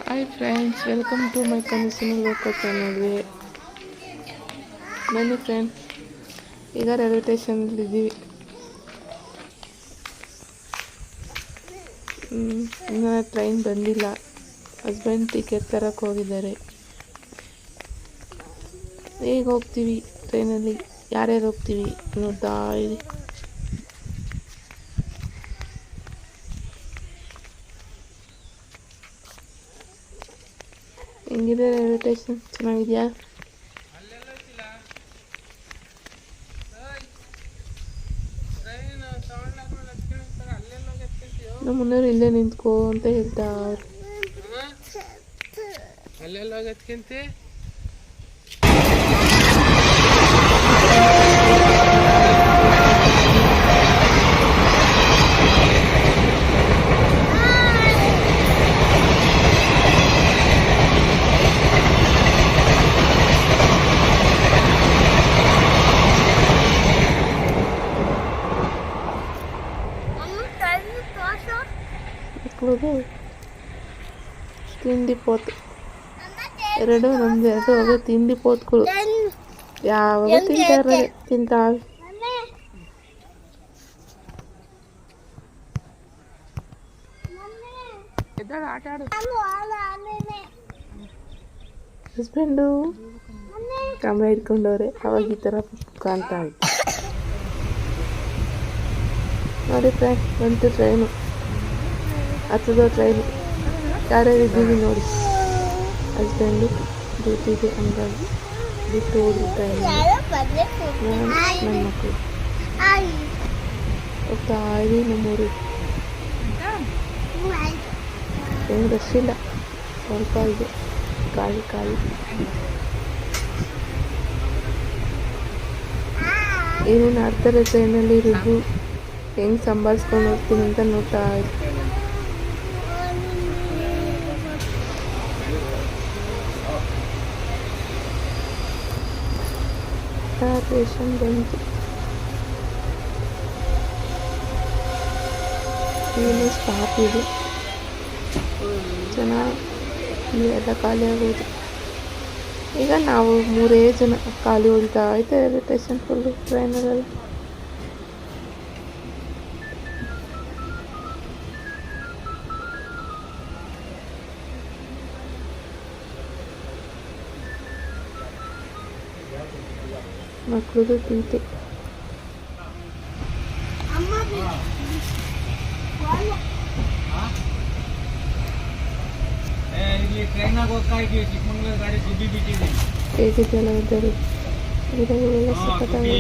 Hi friends, welcome to my ಕನಸಿನ ಲೋಕ ಚಾನಲ್ಗೆ ಬನ್ನಿ ಫ್ರೆಂಡ್. ಈಗ ರೈಲ್ವೆ ಸ್ಟೇಷನಲ್ಲಿದ್ದೀವಿ. ಇನ್ನೂ ಟ್ರೈನ್ ಬಂದಿಲ್ಲ. ಹಸ್ಬೆಂಡ್ ಟಿಕೆಟ್ ತರಕ್ಕೆ ಹೋಗಿದ್ದಾರೆ. ಹೇಗೆ ಹೋಗ್ತೀವಿ ಟ್ರೈನಲ್ಲಿ, ಯಾರ್ಯಾರು ಹೋಗ್ತೀವಿ ನೋಡ್ತಾ ಇರಿ. ಹೆಂಗಿದೆ ರೈಲ್ವೆ ಸ್ಟೇಷನ್? ಚೆನ್ನಾಗಿದೆಯಾ? ನಮ್ಮ ಮುನ್ನೂರು ಇಲ್ಲೇ ನಿಂತ್ಕೋ ಅಂತ ಹೇಳ್ತಾ ಅವ್ರು. ತಿಂಡಿ ಪೋತ್ ಎರಡು ನಮ್ದು ಎರಡು ತಿಂಡಿ ಪೋತ್ಗಳು ಯಾವಾಗ ತಿಂತಾವೆ. ಆಟ ಆಡು. ಹಸ್ಬೆಂಡು ಕ್ಯಾಮ್ರಾ ಇಟ್ಕೊಂಡವ್ರೆ. ಅವಾಗ ಈ ಥರ ಕಾಣ್ತಾ ಇತ್ತು ನೋಡಿ ಫ್ರೆಂಡ್. ಬಂತು ಟ್ರೈನು, ಹತ್ತದ ಟ್ರೈನು. ಯಾರ್ಯಾರು ಇದ್ದೀವಿ ನೋಡಿ. ಹಸ್ಬೆಂಡು ಡ್ಯೂಟಿಗೆ ಹಂಗಾಗಿ ಬಿಟ್ಟು ಹೋದ್ರು ಟ್ರೈನ್. ನನ್ನ ಮಕ್ಕಳು ಹೋಗ್ತಾ ಇದ್ದೀವಿ ನಮ್ಮೂರಿಗೆ. ಏನು ರಶ್ ಇಲ್ಲ, ಸ್ವಲ್ಪ ಇದೆ, ಖಾಲಿ ಖಾಲಿ. ಏನೇನು ಆಡ್ತಾರೆ ಟ್ರೈನಲ್ಲಿ ಇರೋದು, ಹೆಂಗೆ ಸಂಭಾಳಿಸ್ಕೊಂಡು ಹೋಗ್ತೀನಿ ಅಂತ ನೋಡ್ತಾ ಇದ್ದೆ. ಸ್ಟೇಷನ್ ಬಂತು. ಏನು ಸ್ಟಾಪ್ ಇದೆ, ಚೆನ್ನಾಗಿ ಎಲ್ಲ ಖಾಲಿ ಆಗೋದು. ಈಗ ನಾವು 3 ಜನ ಖಾಲಿ ಉಳಿತಾ ಐತೆ ರೈಲ್ವೆ ಸ್ಟೇಷನ್ ಫುಲ್ಲು ಟ್ರೈನಲ್ಲೆಲ್ಲ. ಮಕ್ಕಳದು ತೀಟೆ. ಹೇಗೆ ಜನ ಇದ್ದಾರೆ, ಗಿಡಗಳೆಲ್ಲ ಸಖತ್ತಾಗಿ.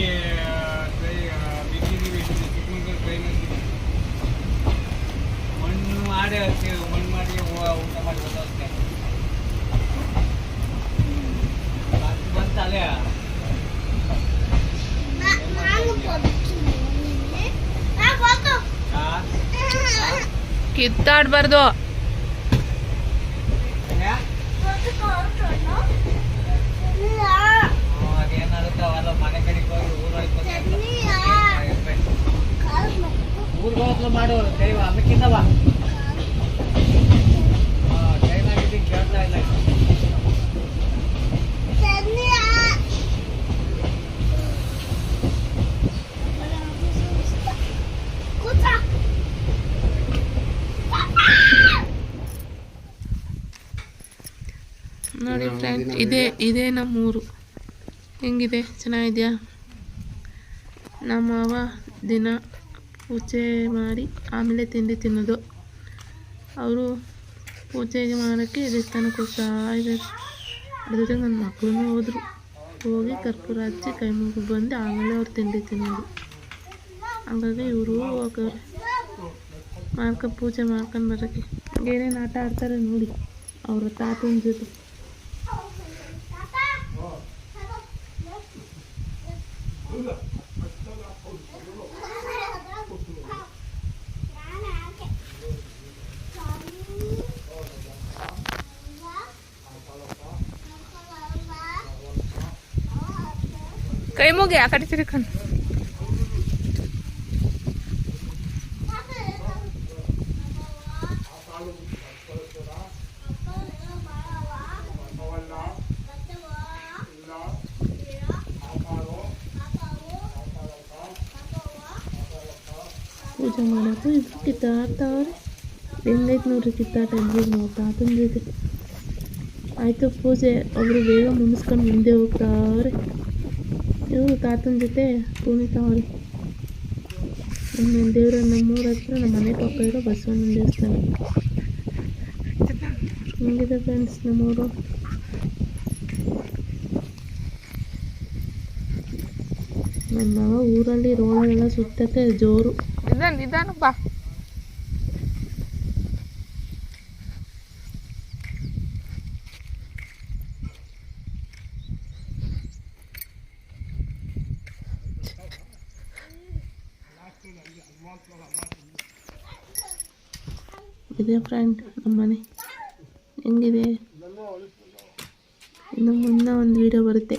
ಕಿತ್ತಾಡ್ಬಾರ್ದು. ಮಾಡು ಅದಕ್ಕಿಂತ ಬಾ. ಕೇಳ್ತಾ ಇಲ್ಲ. ನೋಡಿ ಫ್ರೆಂಡ್, ಇದೇ ನಮ್ಮೂರು. ಹೆಂಗಿದೆ? ಚೆನ್ನಾಗಿದೆಯಾ? ನಮ್ಮವ್ವ ದಿನ ಪೂಜೆ ಮಾಡಿ ಆಮೇಲೆ ತಿಂಡಿ ತಿನ್ನೋದು. ಅವರು ಪೂಜೆಗೆ ಮಾಡೋಕ್ಕೆ ದೇವಸ್ಥಾನಕ್ಕೆ ಹೋಗ್ತಾ ಇದ್ದಾರೆ. ಅದ್ರ ಜೊತೆಗೆ ನನ್ನ ಮಕ್ಕಳು ಹೋದರು. ಹೋಗಿ ಕರ್ಪೂರ ಹಚ್ಚಿ ಕೈ ಮುಗಿದು ಬಂದು ಆಮೇಲೆ ಅವ್ರು ತಿಂಡಿ ತಿನ್ನೋದು. ಹಂಗಾಗಿ ಇವರು ಹೋಗೋರು ಪೂಜೆ ಮಾಡ್ಕೊಂಡು ಬರೋಕ್ಕೆ. ಏನೇನು ಆಟ ಆಡ್ತಾರೆ ನೋಡಿ ಅವರ ತಾತನ ಜೊತೆ. ಕೈ ಮುಗಿ ಆ ಕಡೆ ತಿರ್ಕೊಂಡು. ಪೂಜೆ ಮಾಡೋದು ಇಬ್ರು ಕಿತ್ತಾಡ್ತಾವ್ರೆ. ಹೆಂಗೈತೆ ನೋಡ್ರಿ ಕಿತ್ತಾಟ ಇಬ್ರು ತಾತನ ಜೊತೆ. ಆಯಿತು ಪೂಜೆ ಒಬ್ಬರು ಬೇಗ ಮುಗಿಸ್ಕೊಂಡು ಮುಂದೆ ಹೋಗ್ತಾವ್ರೆ. ಇವರು ತಾತನ ಜೊತೆ ಕುಣಿತಾವ್ರೆ. ನಮ್ಮ ದೇವ್ರ ನಮ್ಮೂರ ಹತ್ರ ನಮ್ಮ ಮನೆ ಪಕ್ಕ ಇರೋ ಬಸವಣ್ಣನ ದೇವಸ್ಥಾನ. ಹಿಂಗಿದೆ ಫ್ರೆಂಡ್ಸ್ ನಮ್ಮೂರು. ನನ್ನ ಮಗ ಊರಲ್ಲಿ ರೋಡಲ್ಲೆಲ್ಲ ಸುತ್ತಕ್ಕೆ ಜೋರು. ನಿಧಾನಪ್ಪ. ಇದೆ ಫ್ರೆಂಡ್ ನಮ್ಮ ಮನೆ ಹೆಂಗಿದೆ. ಇನ್ನು ಮುಂದೆ ಒಂದು ವಿಡಿಯೋ ಬರುತ್ತೆ.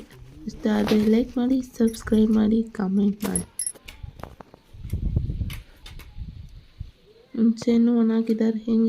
ಇಷ್ಟ ಆದರೆ ಲೈಕ್ ಮಾಡಿ, ಸಬ್ಸ್ಕ್ರೈಬ್ ಮಾಡಿ, ಕಾಮೆಂಟ್ ಮಾಡಿ. ಮುಂಚೆನೂ ಒಣಗಿದ್ದಾರೆ ಹೆಂಗೆ